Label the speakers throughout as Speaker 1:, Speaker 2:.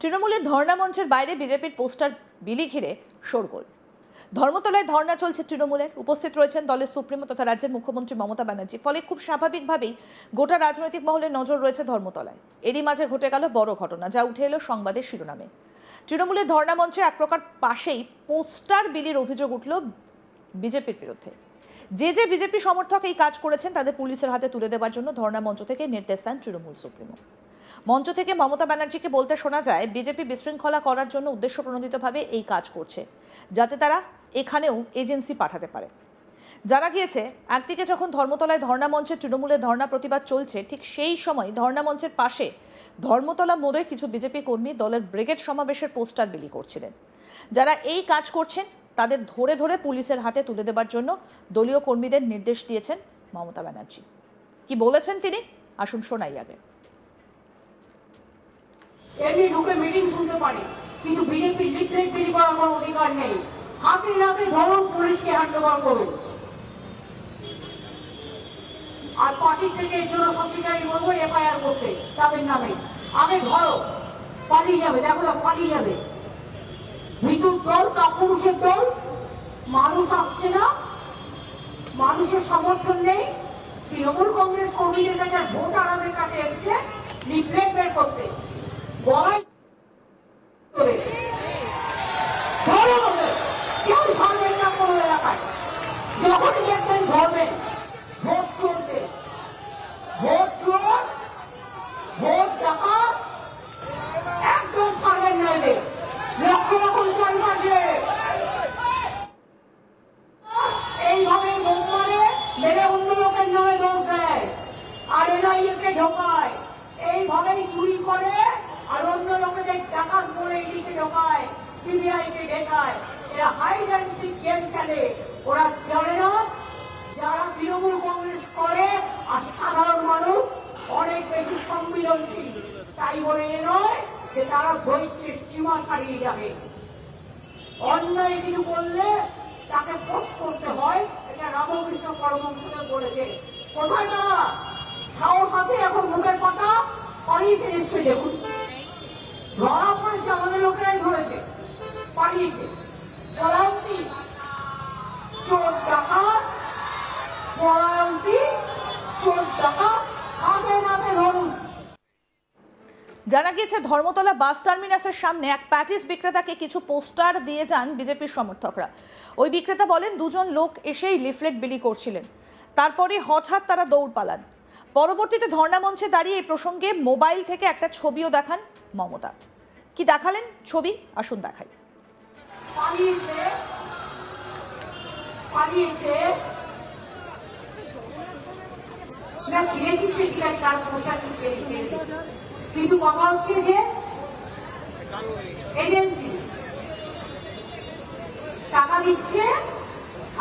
Speaker 1: তৃণমূলের ধর্ণা মঞ্চের বাইরে বিজেপির পোস্টার বিলি ঘিরে শোরগোল। ধর্মতলায় ধর্ণা চলছে তৃণমূলের, উপস্থিত রয়েছেন দলের সুপ্রিমো তথা রাজ্যের মুখ্যমন্ত্রী মমতা ব্যানার্জি। ফলে খুব স্বাভাবিকভাবেই গোটা রাজনৈতিক মহলের নজর রয়েছে ধর্মতলায়। এরই মাঝে ঘটে গেল বড় ঘটনা, যা উঠে এলো সংবাদের শিরোনামে। তৃণমূলের ধর্ণা মঞ্চে এক প্রকার পাশেই পোস্টার বিলির অভিযোগ উঠল বিজেপির বিরুদ্ধে। যে বিজেপি সমর্থক এই কাজ করেছেন তাদের পুলিশের হাতে তুলে দেওয়ার জন্য ধর্ণা মঞ্চ থেকে নির্দেশ দেন তৃণমূল সুপ্রিমো। মঞ্চ থেকে মমতা ব্যানার্জিকে বলতে শোনা যায়, বিজেপি বিশৃঙ্খলা করার জন্য উদ্দেশ্যপ্রণোদিতভাবে এই কাজ করছে, যাতে তারা এখানেও এজেন্সি পাঠাতে পারে। জানা গিয়েছে, একদিকে যখন ধর্মতলায় ধর্ণা মঞ্চে তৃণমূলের ধর্ণা প্রতিবাদ চলছে, ঠিক সেই সময় ধর্ণা মঞ্চের পাশে ধর্মতলা মোড়ে কিছু বিজেপি কর্মী দলের ব্রিগেড সমাবেশের পোস্টার বিলি করছিলেন। যারা এই কাজ করছেন তাদের ধরে ধরে পুলিশের হাতে তুলে দেবার জন্য দলীয় কর্মীদের নির্দেশ দিয়েছেন মমতা ব্যানার্জি। কি বলেছেন তিনি, আসুন শোনাই আগে।
Speaker 2: এমনি ঢুকে মিটিং শুনতে পারি, কিন্তু বিজেপির লিফলেট বিলি করার কোনো অধিকার নেই। হাতে নাতে ধরুন, পুলিশকে হ্যান্ড ওভার করুন। আর পার্টি থেকে এর জন্য সবসিডারি বলবো এফআইআর করতে তাদের নামে। আগে ধরো, পালিয়ে যাবে, দেখো পালিয়ে যাবে। বিদ্যুৎ দল, কাপুরুষের দল, মানুষ আসছে না, মানুষের সমর্থন নেই। তৃণমূল কংগ্রেস কর্মীদের কাছে আর ভোটারদের কাছে এসছে লিফলেট বের করতে। বলাই কেউ ধরবেন না কোনো এলাকায়। যখনই দেখবেন ধরবেন, ভোট চলবে, ভোট চোর, ভোট ডাকাত, একদম ছাড়বেন না এদের। লক্ষ লক্ষ চারিপাশে এইভাবে বোম মারে, মেরে অন্য লোকের নামে দোষ দেয়, আর এনআইএ ঢোকায়। এইভাবেই চুরি করে আর অন্য লোকেদের ডাকাত বলে ইডিকে ঢোকায়, সিবিআই কে ঢেকায়। এরা হাইড অ্যান্ড সিক গেম খেলে। ওরা জানে না যারা তৃণমূল কংগ্রেস করে আর সাধারণ মানুষ অনেক বেশি সংবেদনশীল, তাই বলে এ নয় যে তারা ধৈর্যের সীমা ছাড়িয়ে যাবে। অন্যায় কিছু করলে তাকে পোস্ট করতে হয়, এটা রামকৃষ্ণ পরমহংসদেব বলেছে। কোথায় তারা সাহস আছে? এখন মুখের পাতা পালিয়েছে নিশ্চয়ই। দেখুন, ধরা পড়েছে, আমাদের লোকেরাই ধরেছে, পালিয়েছে। পলায়ন্তী চোর ডাকাত, পলায়ন্তী চোর ডাকাত, হাতে নাতে ধরুন।
Speaker 1: জানা গিয়েছে, ধর্মতলা বাস টার্মিনাসের সামনে এক প্যাটিস বিক্রেতাকে কিছু পোস্টার দিয়ে যান বিজেপির সমর্থকরা। ওই বিক্রেতা বলেন, দুজন লোক এসেই লিফলেট বিলি করছিলেন, তারপরে হঠাৎ তারা দৌড় পালান। পরবর্তীতে ধর্ণা মঞ্চে দাঁড়িয়ে এই প্রসঙ্গে মোবাইল থেকে একটা ছবিও দেখান মমতা। কি দেখালেন ছবি, আসুন দেখাই।
Speaker 2: পালিয়েছে, পালিয়েছে না, চিনেছি সে ঠিক আছে, তার পোশাক শিখেছে, কিন্তু কথা হচ্ছে যে এজেন্সি টাকা দিচ্ছে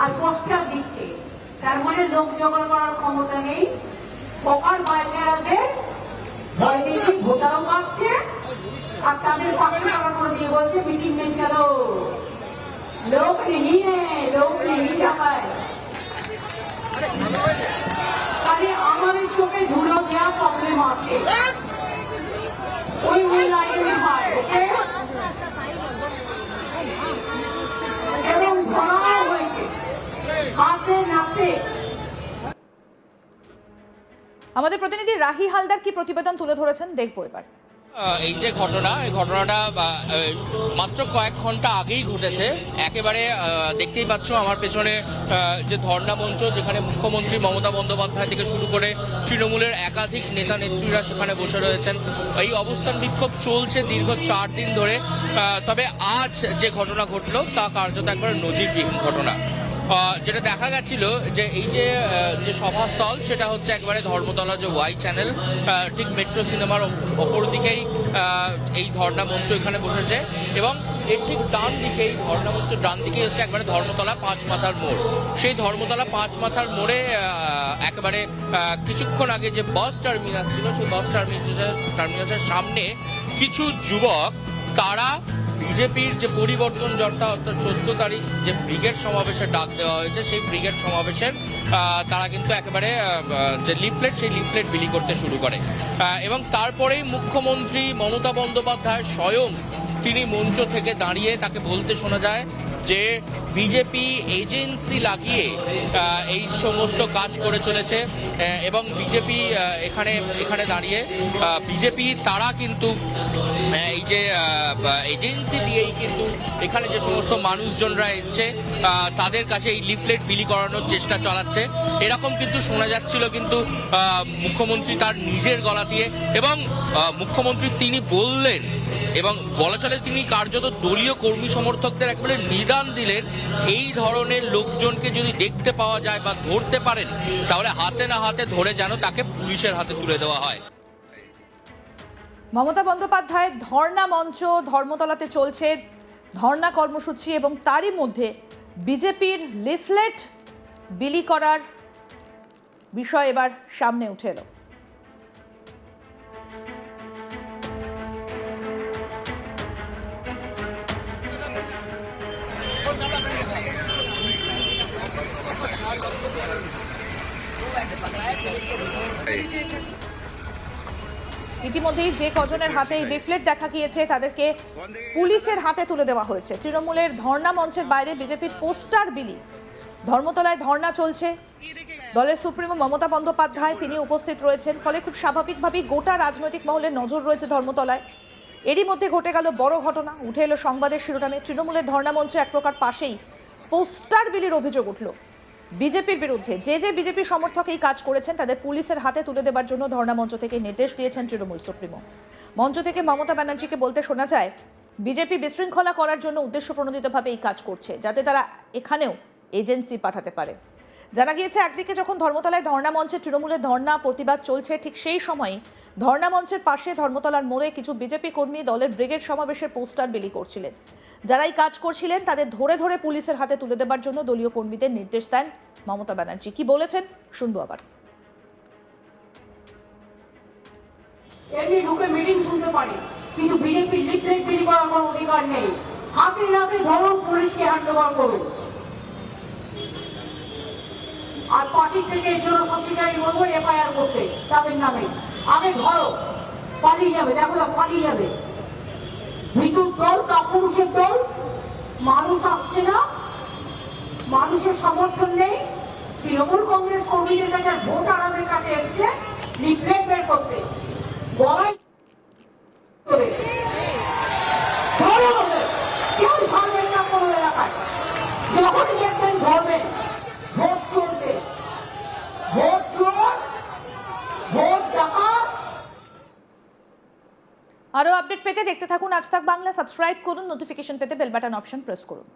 Speaker 2: আর পোস্টার দিচ্ছে, তার মানে লোক জোগাড় করার ক্ষমতা নেই। পকার বাচ্চাদের ভয় দিয়েছে, ভোটারও পাচ্ছে, আর তাদের 500 টাকা করে দিয়ে বলছে মিটিং में चलो। लोग नहीं है, लोग नहीं जाए। আরে আমাদের চোখে ধুলো দেওয়া প্রবলেম আছে, ওই লাইনে হয়, ওকে? এবং ধরা হয়েছে হাতে নাতে।
Speaker 1: আমাদের প্রতিনিধি রাহি হালদার কি প্রতিবেদন তুলে ধরেছেন, দেখবো এবার।
Speaker 3: এই যে ঘটনা, এই ঘটনাটা মাত্র কয়েক ঘন্টা আগেই ঘটেছে। একেবারে দেখতেই পাচ্ছ আমার পেছনে যে ধর্ণা মঞ্চ, যেখানে মুখ্যমন্ত্রী মমতা বন্দ্যোপাধ্যায় থেকে শুরু করে তৃণমূলের একাধিক নেতা নেত্রীরা সেখানে বসে রয়েছেন। এই অবস্থান বিক্ষোভ চলছে দীর্ঘ 4 দিন ধরে। তবে আজ যে ঘটনা ঘটলো তা কার্যত একবার নজিরবিহীন ঘটনা। যেটা দেখা গেছিল যে এই যে সভাস্থল, সেটা হচ্ছে একবারে ধর্মতলা যে ওয়াই চ্যানেল, ঠিক মেট্রো সিনেমার ওপর দিকেই এই ধর্ণা মঞ্চ এখানে বসেছে। এবং এর ঠিক ডান দিকে, এই ধর্ণা মঞ্চ ডান দিকেই হচ্ছে একবারে ধর্মতলা 5 মাথার মোড়। সেই ধর্মতলা 5 মাথার মোড়ে একেবারে কিছুক্ষণ আগে যে বাস টার্মিনাস ছিল, সেই বাস টার্মিনাসের সামনে কিছু যুবক, তারা বিজেপির যে পরিবর্তন জনতা অর্থাৎ 14 তারিখ যে ব্রিগেড সমাবেশের ডাক দেওয়া হয়েছে সেই ব্রিগেড সমাবেশের তারা কিন্তু একেবারে যে লিফলেট সেই লিফলেট বিলি করতে শুরু করে এবং তারপরেই মুখ্যমন্ত্রী মমতা বন্দ্যোপাধ্যায় স্বয়ং তিনি মঞ্চ থেকে দাঁড়িয়ে তাকে বলতে শোনা যায় যে বিজেপি এজেন্সি লাগিয়ে এই সমস্ত কাজ করে চলেছে এবং বিজেপি এখানে দাঁড়িয়ে বিজেপি তারা কিন্তু এই যে এজেন্সি দিয়েই কিন্তু এখানে যে সমস্ত মানুষজনরা এসছে তাদের কাছে এই লিফলেট বিলি করানোর চেষ্টা চালাচ্ছে এরকম কিন্তু শোনা যাচ্ছিল কিন্তু মুখ্যমন্ত্রী তার নিজের গলা দিয়ে এবং মুখ্যমন্ত্রী তিনি বললেন এবং বলা চলে তিনি কার্যত দলীয় কর্মী সমর্থকদের একেবারে নিদান দিলেন এই ধরনের লোকজনকে যদি দেখতে পাওয়া যায় বা ধরতে পারেন তাহলে হাতে না হাতে ধরে যেন তাকে পুলিশের হাতে তুলে দেওয়া হয়।
Speaker 1: মমতা বন্দ্যোপাধ্যায়ের ধর্ণা মঞ্চ ধর্মতলাতে চলছে ধর্ণা কর্মসূচি এবং তারই মধ্যে বিজেপির লিফলেট বিলি করার বিষয় এবার সামনে উঠে এলো। ইতিমধ্যেই যে কজনের হাতে এই লিফলেট দেখা গিয়েছে তাদেরকে পুলিশের হাতে তুলে দেওয়া হয়েছে। তৃণমূলের ধর্ণা মঞ্চের বাইরে বিজেপির পোস্টার বিলি, ধর্মতলায় ধর্ণা চলছে। দলের সুপ্রিমো মমতা বন্দ্যোপাধ্যায় তিনি উপস্থিত রয়েছেন, ফলে খুব স্বাভাবিকভাবেই গোটা রাজনৈতিক মহলের নজর রয়েছে ধর্মতলায়। এরই মধ্যে ঘটে গেল বড় ঘটনা, উঠে এলো সংবাদের শিরোনামে। তৃণমূলের ধর্ণা মঞ্চে এক প্রকার পাশেই পোস্টার বিলির অভিযোগ উঠল বিজেপির বিরুদ্ধে। যে বিজেপি সমর্থক এই কাজ করেছেন তাদের পুলিশের হাতে তুলে দেবার জন্য ধর্ণা মঞ্চ থেকে নির্দেশ দিয়েছেন তৃণমূল সুপ্রিমো। মঞ্চ থেকে মমতা ব্যানার্জিকে বলতে শোনা যায় বিজেপি বিশৃঙ্খলা করার জন্য উদ্দেশ্যপ্রণোদিতভাবে এই কাজ করছে, যাতে তারা এখানেও এজেন্সি পাঠাতে পারে। জানা গিয়েছে একদিকে যখন ধর্মতলায় ধর্ণা মঞ্চে তৃণমূলের ধর্ণা প্রতিবাদ চলছে, ঠিক সেই সময় ধর্ণা মঞ্চের পাশে ধর্মতলার মোড়ে কিছু বিজেপি কর্মী দলের ব্রিগেড সমাবেশের পোস্টার বিলি করছিলেন। যারা এই কাজ করছিলেন তাদের ধরে ধরে পুলিশের হাতে তুলে দেবার জন্য দলীয় কর্মীদের নির্দেশ দেন মমতা ব্যানার্জি। কি বলেছেন শুনবো আবার।
Speaker 2: এমনি ঢুকে মিটিং শুনতে পারি, কিন্তু বিজেপি লিফলেট বিলি করার কোনো অধিকার নেই। হাতে নাতে ধরুন, পুলিশকে হ্যান্ড ওভার করুন। আর পার্টি থেকে এর জন্য সবসিডারি বলবো এফআইআর করতে তাদের নামে। আগে ধরো, পালিয়ে যাবে, দেখো পালিয়ে যাবে। ভিতুর দল, কাপুরুষের দল, মানুষ আসছে না, মানুষের সমর্থন নেই। তৃণমূল কংগ্রেস কর্মীদের কাছে আর ভোটারদের কাছে এসছে লিফলেট বের করতে। বলাই কেউ ছাড়বেন না কোনো এলাকায়। যখনই দেখবেন ধরবেন, ভোট চলবে, ভোট চোর, ভোট ডাকাত।
Speaker 1: আরো আপডেট পেতে দেখতে থাকুন আজ তাক বাংলা। সাবস্ক্রাইব করুন, নোটিফিকেশন পেতে বেল বাটন অপশন প্রেস করুন।